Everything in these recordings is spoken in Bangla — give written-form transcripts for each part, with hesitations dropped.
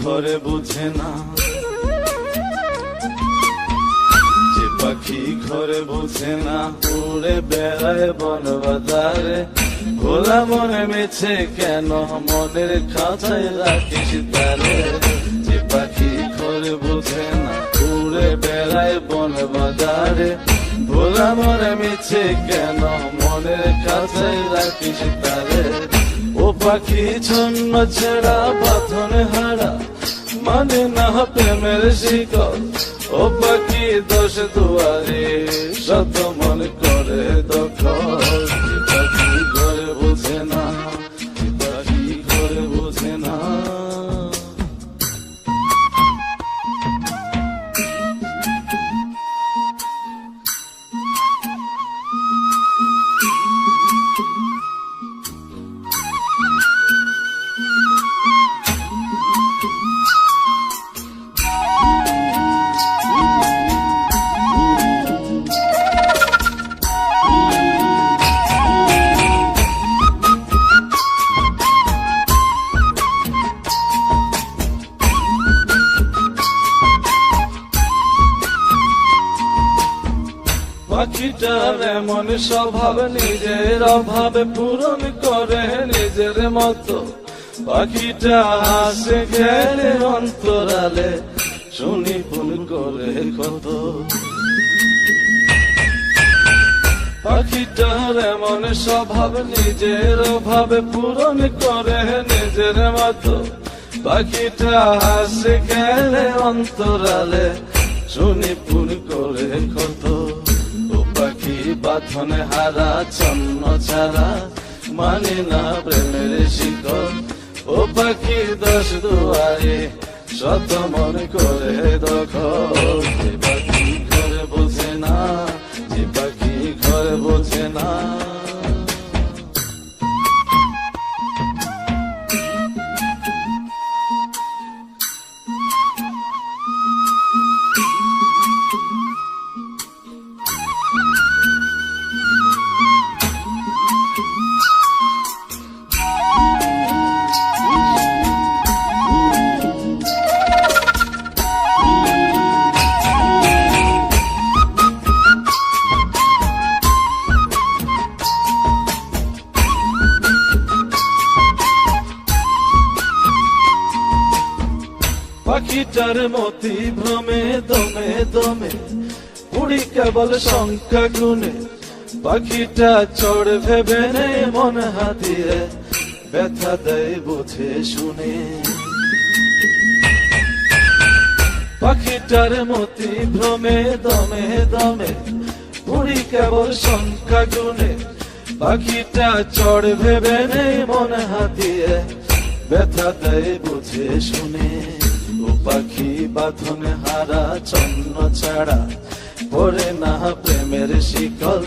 ঘরে বুঝে না, যে পাখি ঘরে বুঝে না, উড়ে বেড়ায় বন বাজারে। ভোলা মনে মেছে কেন মনের খাঁচায় রাখিস তারে। যে পাখি ঘরে বুঝে না, উড়ে বেড়ায় বন বাজারে। ভোলা মনে মেছে কেন মনের খাঁচায় রাখিস তারে। ও পাখি ছন্ন ছেড়া বাঁধনে হারা, মানে না প্রেমের শিকল। ও পাখি দোষ দুয়ারে, শত মন করে দখল। যে পাখি ঘরে বুঝে না, যে পাখি ঘরে বুঝে না। পাখিটার এমন স্বভাব, নিজের অভাবে পূরণ করে নিজের মতো। পাখিটা হাসে খেলে অন্তরালে, শুনি ফুল করে কত। পাখিটার এমন স্বভাব, নিজের অভাবে পূরণ করে নিজের মতো। পাখিটা হাসে খেলে অন্তরালে, শুনি ফুল করে কত। পাখি বাঁধনে হারা, ছন্ন ছাড়া, মানে না প্রেমের শিকল। ও পাখি দোষ দুয়ারে, শত মন করে দখল। যে পাখি ঘরে বোঝে না, যে পাখি ঘরে বোঝে না। পাখিটার মতি ভ্রমে দমে দমে, উড়ি কেবল সংখ্যা গুনে। পাখিটা চড় ভেবে নে মন হাতিয়ে, ব্যথা দেয় বুঝে শুনে। পাখিটার মতি ভ্রমে দমে দমে, উড়ি কেবল সংখ্যা গুনে। পাখিটা চড় ভেবে নে মন হাতিয়ে, ব্যথা দেয় বুঝে শুনে। ও পাখি বাঁধনে হারা, ছন্ন ছাড়া, পড়ে না প্রেমের শিকল।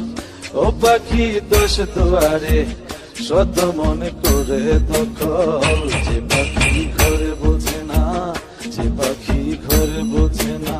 ও পাখি দোষ দুয়ারে, শত মন করে দখল। যে পাখি ঘরে বোঝে না, যে পাখি ঘরে বোঝে না।